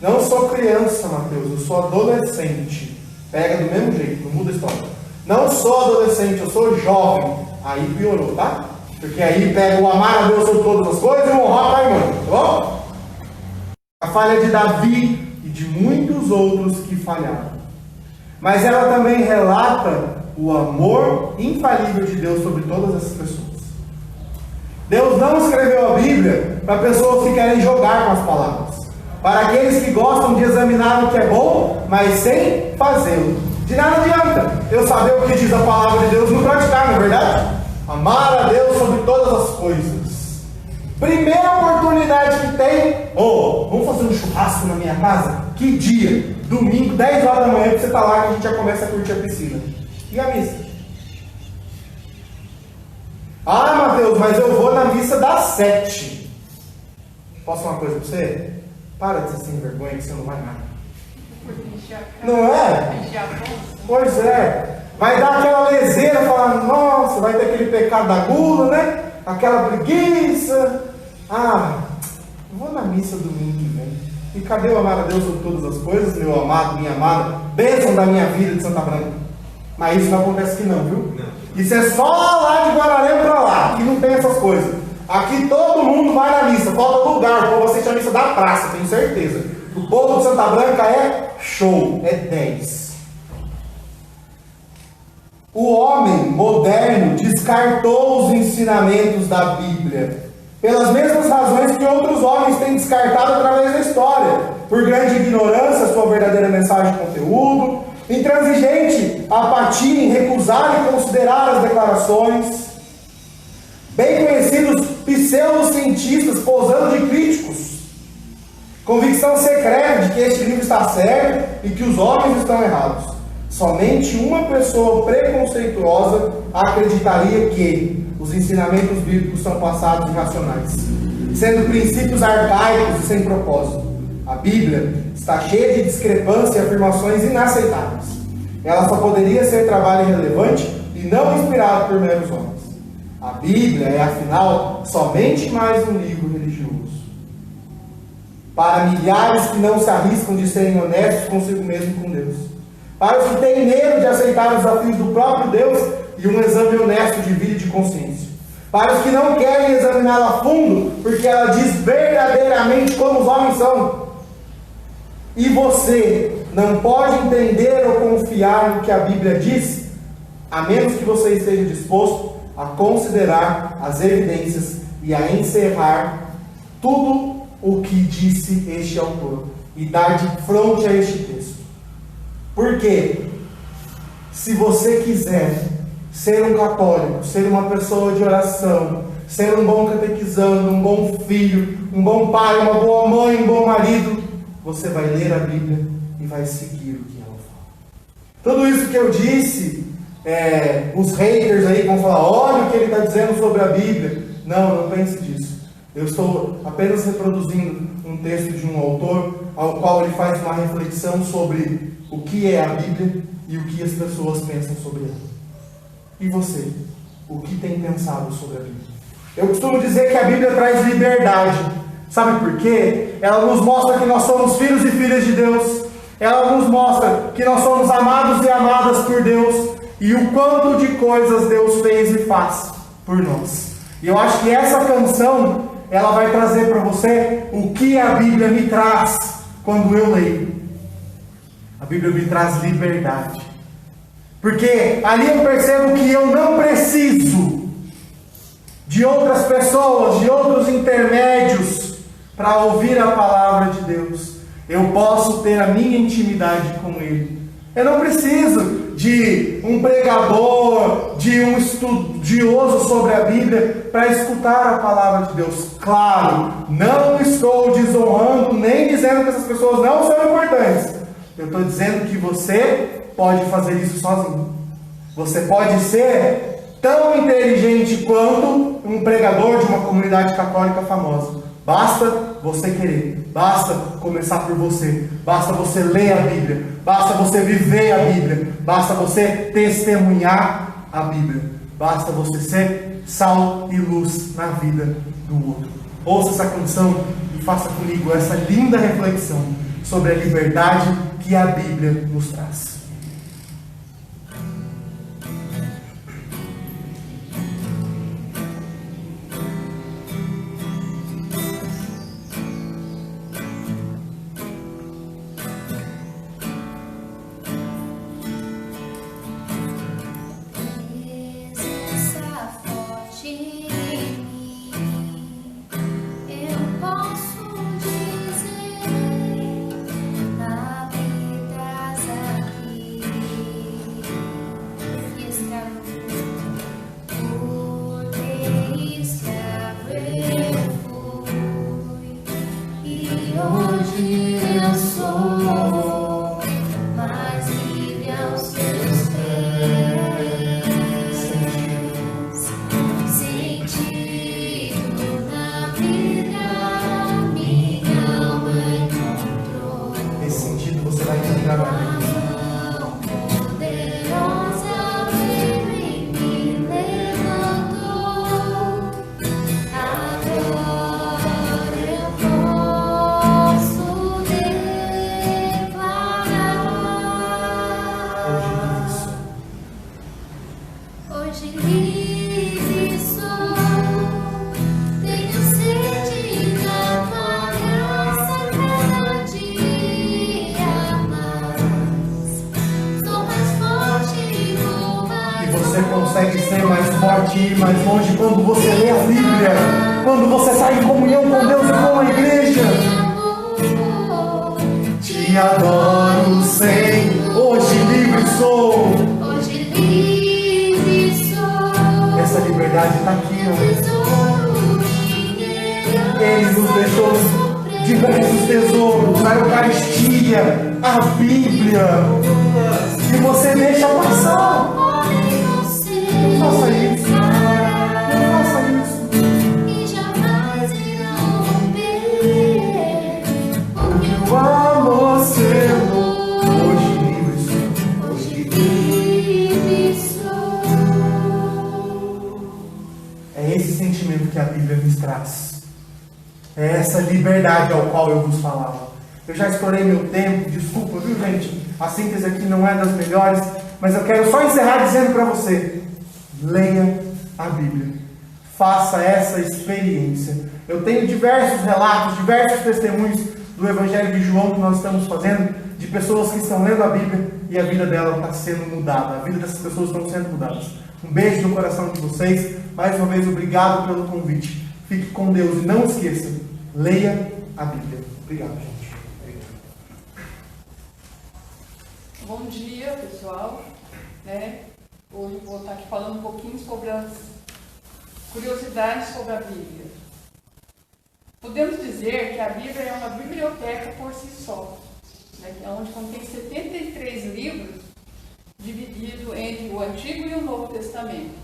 Não sou criança, Mateus, eu sou adolescente. Pega do mesmo jeito, não muda a história. Não sou adolescente, eu sou jovem. Aí piorou, tá? Porque aí pega o amar a Deus sobre todas as coisas e o honrar pai e mãe, tá bom? A falha de Davi e de muitos outros que falharam. Mas ela também relata o amor infalível de Deus sobre todas essas pessoas. Deus não escreveu a Bíblia para pessoas que querem jogar com as palavras. Para aqueles que gostam de examinar o que é bom, mas sem fazê-lo. De nada adianta eu saber o que diz a palavra de Deus e não praticar, não é verdade? Amar a Deus sobre todas as coisas. Primeira oportunidade que tem, vamos fazer um churrasco na minha casa? Que dia? Domingo, 10 horas da manhã, que você está lá, que a gente já começa a curtir a piscina. E a missa? Ah, Mateus, mas eu vou na missa das 7. Posso falar uma coisa para você? Para de ser sem vergonha, que você não vai nada. Não é? Pois é. Vai dar aquela leseira, falar, nossa, vai ter aquele pecado da gula, né? Aquela preguiça. Vou na missa domingo que vem. E cadê o amar a Deus sobre todas as coisas, meu amado, minha amada? Bênção da minha vida de Santa Branca. Mas isso não acontece aqui não, viu? Não. Isso é só lá de Guararema pra lá, que não tem essas coisas. Aqui todo mundo vai na missa, falta lugar, o povo assiste a missa da praça, tenho certeza. O povo de Santa Branca é show, é 10. O homem moderno descartou os ensinamentos da Bíblia, pelas mesmas razões que outros homens têm descartado através da história, por grande ignorância, sua verdadeira mensagem de conteúdo, intransigente apatia em recusar e considerar as declarações, bem conhecidos pseudocientistas posando de críticos, convicção secreta de que este livro está certo e que os homens estão errados. Somente uma pessoa preconceituosa acreditaria que os ensinamentos bíblicos são passados e racionais, sendo princípios arcaicos e sem propósito. A Bíblia está cheia de discrepâncias e afirmações inaceitáveis. Ela só poderia ser trabalho irrelevante e não inspirado por meros homens. A Bíblia é, afinal, somente mais um livro religioso. Para milhares que não se arriscam de serem honestos consigo mesmo e com Deus. Para os que têm medo de aceitar os desafios do próprio Deus e um exame honesto de vida e de consciência. Para os que não querem examiná-la a fundo, porque ela diz verdadeiramente como os homens são. E você não pode entender ou confiar no que a Bíblia diz, a menos que você esteja disposto a considerar as evidências e a encerrar tudo o que disse este autor e dar de frente a este texto. Porque se você quiser ser um católico, ser uma pessoa de oração, ser um bom catequizando, um bom filho, um bom pai, uma boa mãe, um bom marido, você vai ler a Bíblia e vai seguir o que ela fala. Tudo isso que eu disse, os haters aí vão falar, olha o que ele está dizendo sobre a Bíblia. Não pense disso. Eu estou apenas reproduzindo um texto de um autor, ao qual ele faz uma reflexão sobre o que é a Bíblia e o que as pessoas pensam sobre ela. E você? O que tem pensado sobre a Bíblia? Eu costumo dizer que a Bíblia traz liberdade. Sabe por quê? Ela nos mostra que nós somos filhos e filhas de Deus. Ela nos mostra que nós somos amados e amadas por Deus. E o quanto de coisas Deus fez e faz por nós. E eu acho que essa canção, ela vai trazer para você o que a Bíblia me traz quando eu leio. A Bíblia me traz liberdade. Porque ali eu percebo que eu não preciso de outras pessoas, de outros intermédios para ouvir a palavra de Deus. Eu posso ter a minha intimidade com Ele. Eu não preciso de um pregador, de um estudioso sobre a Bíblia para escutar a palavra de Deus. Claro, não estou desonrando nem dizendo que essas pessoas não são importantes. Eu estou dizendo que você pode fazer isso sozinho. Você pode ser tão inteligente quanto um pregador de uma comunidade católica famosa. Basta você querer, basta começar por você, basta você ler a Bíblia, basta você viver a Bíblia, basta você testemunhar a Bíblia, basta você ser sal e luz na vida do outro. Ouça essa canção e faça comigo essa linda reflexão sobre a liberdade que a Bíblia nos traz. Consegue ser mais forte e ir mais longe quando você lê a Bíblia, quando você sai em comunhão com Deus e com a igreja. Te adoro, Senhor, hoje livre sou. Hoje livre sou. Essa liberdade está aqui, ó. Ele nos deixou diversos tesouros, a Eucaristia, a Bíblia, e você deixa passar. Não faça isso. Não faça isso. E jamais irão romper. Porque eu amo Senhor. Hoje livre sou. Hoje livre sou. É esse sentimento que a Bíblia nos traz. É essa liberdade ao qual eu vos falava. Eu já estourei meu tempo, desculpa, viu, gente? A síntese aqui não é das melhores, mas eu quero só encerrar dizendo para você: leia a Bíblia. Faça essa experiência. Eu tenho diversos relatos, diversos testemunhos do Evangelho de João que nós estamos fazendo, de pessoas que estão lendo a Bíblia e a vida dela está sendo mudada. A vida dessas pessoas estão sendo mudadas. Um beijo no coração de vocês. Mais uma vez, obrigado pelo convite. Fique com Deus e não esqueça, leia a Bíblia. Obrigado, gente. Bom dia, pessoal. Hoje eu vou estar aqui falando um pouquinho sobre as curiosidades sobre a Bíblia. Podemos dizer que a Bíblia é uma biblioteca por si só, onde contém 73 livros divididos entre o Antigo e o Novo Testamento,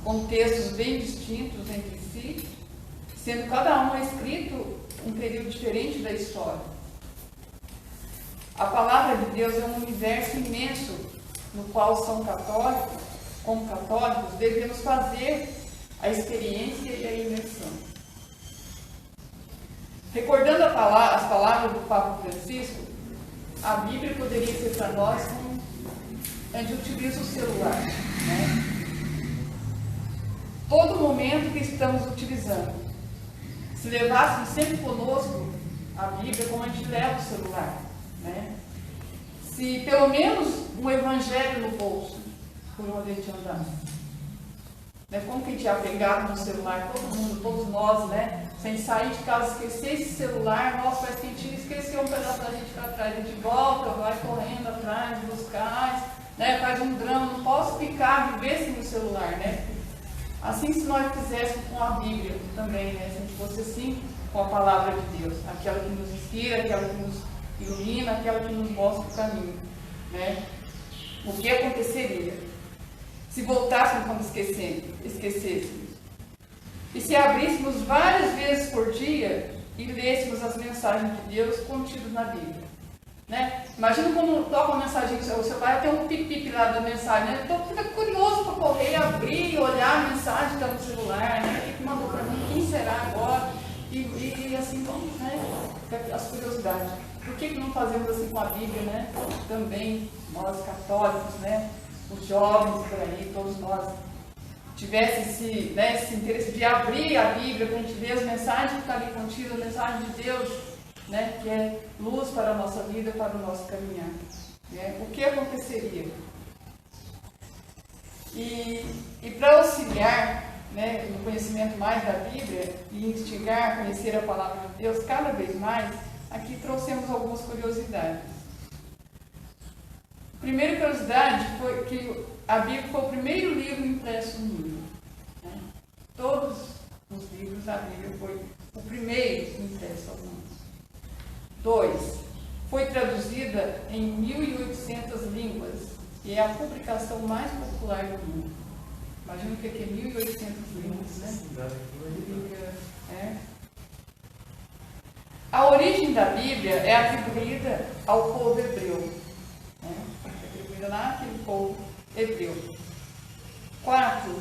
com textos bem distintos entre si, sendo cada um escrito em um período diferente da história. A palavra de Deus é um universo imenso no qual como católicos, devemos fazer a experiência e a imersão. Recordando as palavras do Papa Francisco, a Bíblia poderia ser para nós como a gente utiliza o celular, Todo momento que estamos utilizando. Se levássemos sempre conosco a Bíblia como a gente leva o celular, Se pelo menos um evangelho no bolso, por onde a gente andar. Como que a gente ia pegar no celular, todo mundo, todos nós, sem sair de casa, esquecer esse celular, nossa, parece que a gente esqueceu um pedaço da gente para trás, a gente volta, vai correndo atrás, buscar, faz um drama, não posso ficar, viver sem o celular, Assim, se nós fizéssemos com a Bíblia também, se a gente fosse assim com a palavra de Deus, aquela que nos inspira, aquela que nos ilumina, aquela que nos mostra o caminho, O que aconteceria? se voltássemos quando esquecêssemos. E se abríssemos várias vezes por dia e lêssemos as mensagens de Deus contidas na Bíblia. Né? Imagina como toca uma mensagem no seu celular, tem um pip-pip lá da mensagem, né? Então fica curioso para correr, abrir, olhar a mensagem que está no celular, né? O que mandou para mim, quem será agora? E assim vamos, né? As curiosidades. Por que não fazemos assim com a Bíblia, né? Também, nós católicos, né? Os jovens por aí, todos nós, tivesse esse interesse de abrir a Bíblia para a gente ver as mensagens que estão ali contidas, a mensagem de Deus, né, que é luz para a nossa vida, para o nosso caminhar. Né? O que aconteceria? E para auxiliar, né, no conhecimento mais da Bíblia e instigar a conhecer a palavra de Deus cada vez mais, aqui trouxemos algumas curiosidades. A primeira curiosidade foi que a Bíblia foi o primeiro livro impresso no mundo. Né? Todos os livros da Bíblia foi o primeiro impresso ao mundo. 2. Foi traduzida em 1.800 línguas e é a publicação mais popular do mundo. Imagina o que é 1.800 línguas, né? É. A origem da Bíblia é atribuída ao povo hebreu. Né? Atribuída lá àquele povo hebreu. 4.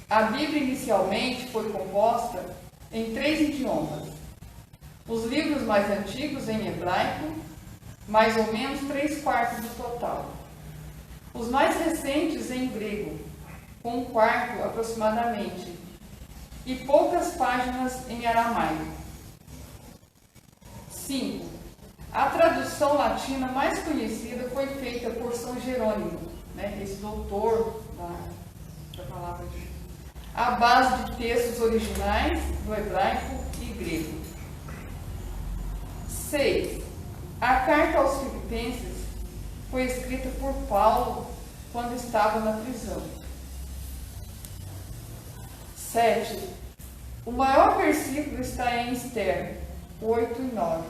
A Bíblia inicialmente foi composta em 3 idiomas. Os livros mais antigos em hebraico, mais ou menos 3/4 do total. Os mais recentes em grego, com 1/4 aproximadamente, e poucas páginas em aramaico. 5. A tradução latina mais conhecida foi feita por São Jerônimo, né, esse doutor da palavra de Deus, à base de textos originais do hebraico e grego. 6. A carta aos Filipenses foi escrita por Paulo quando estava na prisão. 7. O maior versículo está em Esther 8 e 9.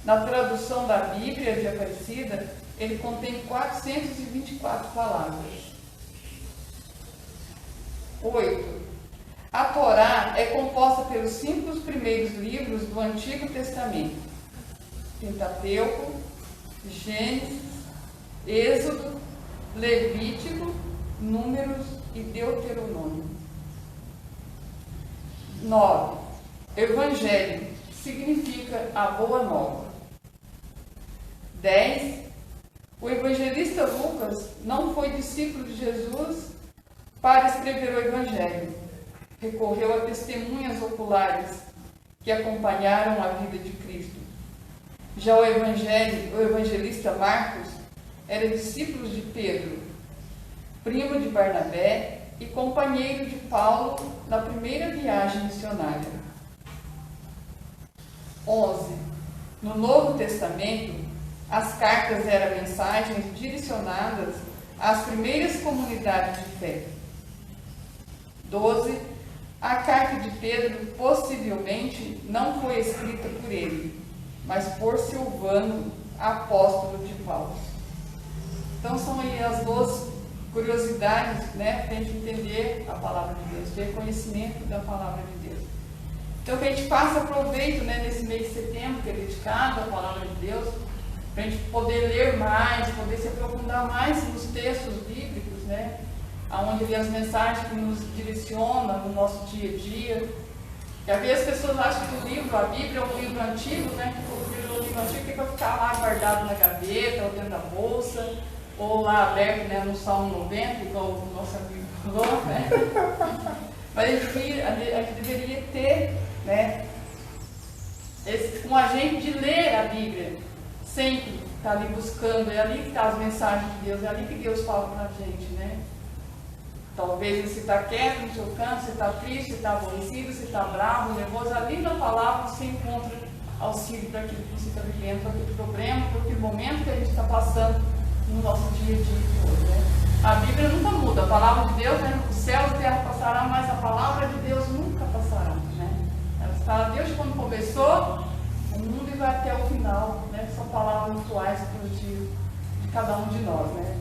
Na tradução da Bíblia de Aparecida, ele contém 424 palavras. 8. A Torá é composta pelos 5 primeiros livros do Antigo Testamento: Pentateuco, Gênesis, Êxodo, Levítico, Números e Deuteronômio. 9. Evangelho significa a boa nova. 10. O evangelista Lucas não foi discípulo de Jesus para escrever o Evangelho. Recorreu a testemunhas oculares que acompanharam a vida de Cristo. Já o evangelista Marcos era discípulo de Pedro, primo de Barnabé e companheiro de Paulo na primeira viagem missionária. 11. No Novo Testamento, as cartas eram mensagens direcionadas às primeiras comunidades de fé. 12. A carta de Pedro possivelmente não foi escrita por ele, mas por Silvano, apóstolo de Paulo. Então são aí as 12 curiosidades, né, para a gente entender a palavra de Deus, ter conhecimento da palavra de Deus. Então que a gente faça proveito, né, nesse mês de setembro, que é dedicado à palavra de Deus, para a gente poder ler mais, poder se aprofundar mais nos textos bíblicos, né, onde ali as mensagens que nos direcionam no nosso dia a dia. E às vezes as pessoas acham que o livro, a Bíblia, é um livro antigo, né? Que o livro antigo tem que ficar lá guardado na gaveta, ou dentro da bolsa, ou lá aberto, né, no Salmo 90, igual o nosso amigo falou, né? Mas a gente deveria ter, né, um agente de ler a Bíblia, sempre estar ali buscando, é ali que estão as mensagens de Deus, é ali que Deus fala para a gente, né? Talvez você está quieto no seu canto, você está triste, você está aborrecido, você está bravo, nervoso. Ali na palavra você encontra auxílio para aquilo que você está vivendo, para aquele problema, para aquele momento que a gente está passando no nosso dia a dia hoje, né? A Bíblia nunca muda, a palavra de Deus, né? O céu e a terra passará, mas a palavra de Deus nunca passará, né? Ela está desde quando começou o mundo e vai até o final, né? São palavras atuais para o dia de cada um de nós, né?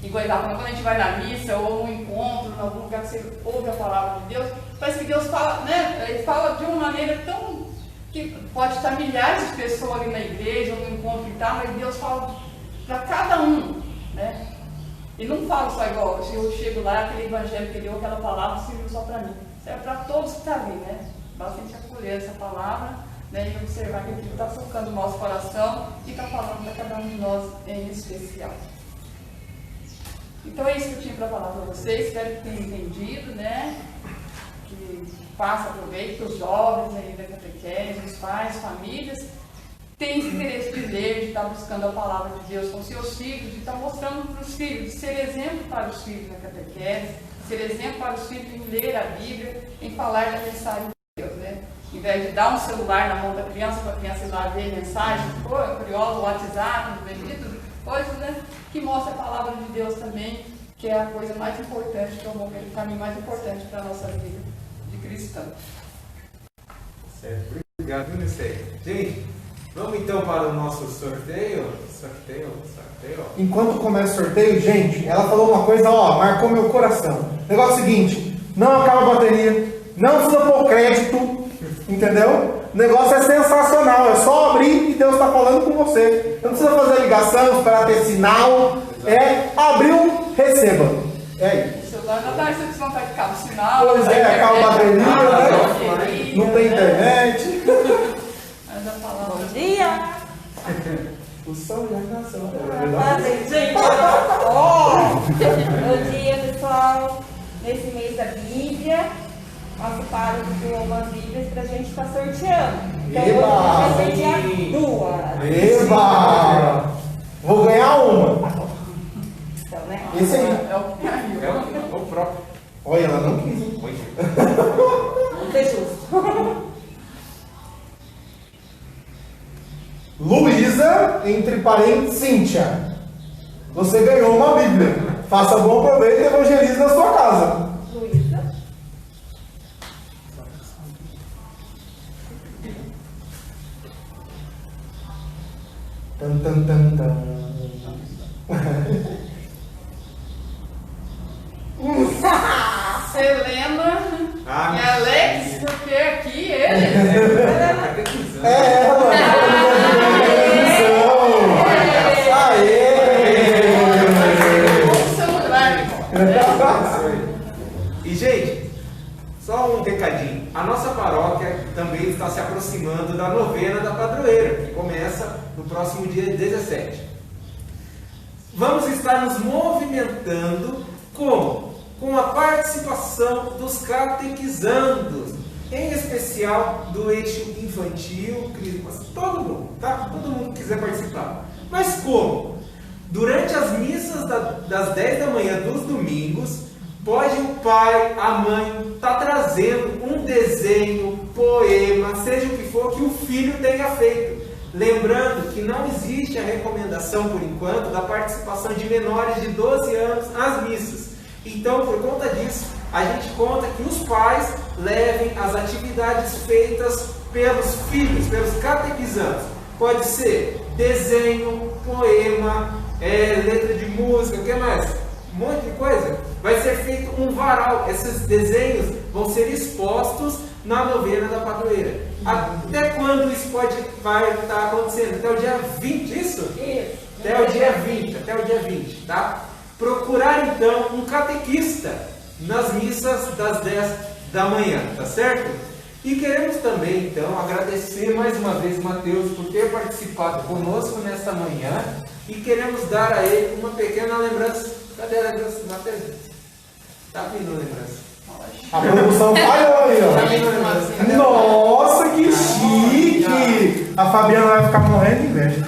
em Goiás, quando a gente vai na missa ou num encontro, em algum lugar que você ouve a palavra de Deus, parece que Deus fala, né? Ele fala de uma maneira tão que pode estar milhares de pessoas ali na igreja ou no encontro e tal, mas Deus fala para cada um, né? E não fala só igual, se eu chego lá, aquele evangelho que ele deu, aquela palavra serviu só para mim. Serve para todos que estão ali, né? Basta a gente acolher essa palavra, né, e observar que ele está tocando o nosso coração e está falando para cada um de nós em especial. Então é isso que eu tinha para falar para vocês, espero que tenham entendido, né? Que faça proveito, que os jovens aí da catequese, os pais, famílias, têm esse interesse de ler, de estar buscando a palavra de Deus com seus filhos, de estar mostrando para os filhos, de ser exemplo para os filhos na catequese, ser exemplo para os filhos em ler a Bíblia, em falar da mensagem de Deus, né? Em vez de dar um celular na mão da criança, para a criança ir lá ver mensagem, curiosa, o WhatsApp, coisas, né? Que mostra a palavra de Deus também, que é a coisa mais importante, que é o caminho mais importante para a nossa vida de cristão. Certo, obrigado, Unicef. Gente, vamos então para o nosso sorteio. Sorteio. Enquanto começa o sorteio, gente, ela falou uma coisa, ó, marcou meu coração. Negócio seguinte, não acaba a bateria, não precisa pôr crédito, entendeu? O negócio é sensacional, é só abrir e Deus está falando com você. Não precisa fazer ligação, esperar ter sinal. É, abriu, receba. É isso. O celular não dá recepção, vai ficar no sinal. Pois é, acaba a bateria, né? Não tem internet. Bom dia! O sol já nasceu. Gente, ó! Bom dia, pessoal! Nesse mês da Bíblia, nosso pároco doou umas Bíblias pra gente estar sorteando. Então, hoje vai sortear duas. Eba! Vou ganhar uma. Então, né? Esse aí. É o próprio. Olha, ela não quis. Vamos ser justo. Luísa, entre parênteses, Cíntia. Você ganhou uma Bíblia. Faça bom proveito e evangelize na sua casa. Luísa. Tan, tan, tan, tan. Selena e Alex, porque aqui ele. É ela. E, gente, só um recadinho. A nossa paróquia também está se aproximando da novena da padroeira, que começa no próximo dia 17. Vamos estar nos movimentando como? Com a participação dos catequizandos, em especial do eixo infantil, crismas, todo mundo, tá? Todo mundo que quiser participar. Mas como? Durante as missas das 10 da manhã dos domingos, pode o pai, a mãe, estar trazendo um desenho, poema, seja o que for, que o filho tenha feito. Lembrando que não existe a recomendação, por enquanto, da participação de menores de 12 anos às missas. Então, por conta disso, a gente conta que os pais levem as atividades feitas pelos filhos, pelos catequizandos. Pode ser desenho, poema, letra de música, o que mais? Um monte de coisa. Vai ser feito um varal. Esses desenhos vão ser expostos na novena da padroeira. Até quando isso vai estar acontecendo? Até o dia 20, isso? Isso. Até o dia 20, tá? Procurar então um catequista nas missas das 10 da manhã, tá certo? E queremos também então agradecer mais uma vez Mateus por ter participado conosco nesta manhã e queremos dar a ele uma pequena lembrança. Cadê a lembrança, Mateus? Tá vindo a lembrança. A produção falhou aí, Tá ó. vindo a lembrança. Nossa, que chique! A Fabiana vai ficar morrendo de inveja.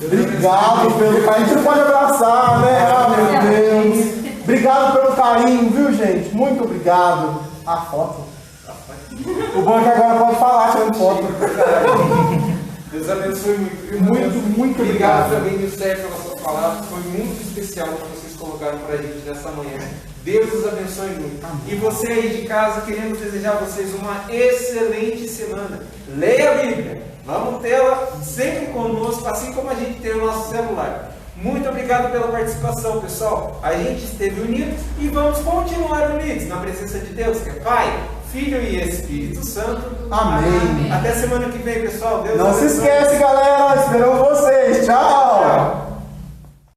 Obrigado pelo carinho. A gente não pode abraçar, né? Ah, meu Deus. Obrigado pelo carinho, viu, gente? Muito obrigado. A foto. O bom é que agora pode falar tirando foto. Deus abençoe muito. Viu, Muito obrigado obrigado. também, Nilcer, pela sua palavra. Foi muito especial o que vocês colocaram para a gente nessa manhã. Deus os abençoe muito. E você aí de casa, queremos desejar a vocês uma excelente semana. Leia a Bíblia. Vamos tê-la sempre conosco, assim como a gente tem o nosso celular. Muito obrigado pela participação, pessoal. A gente esteve unido e vamos continuar unidos na presença de Deus, que é Pai, Filho e Espírito Santo. Amém. Até semana que vem, pessoal. Deus Não se abençoe. esquece, galera. Esperamos vocês. Tchau. Tchau.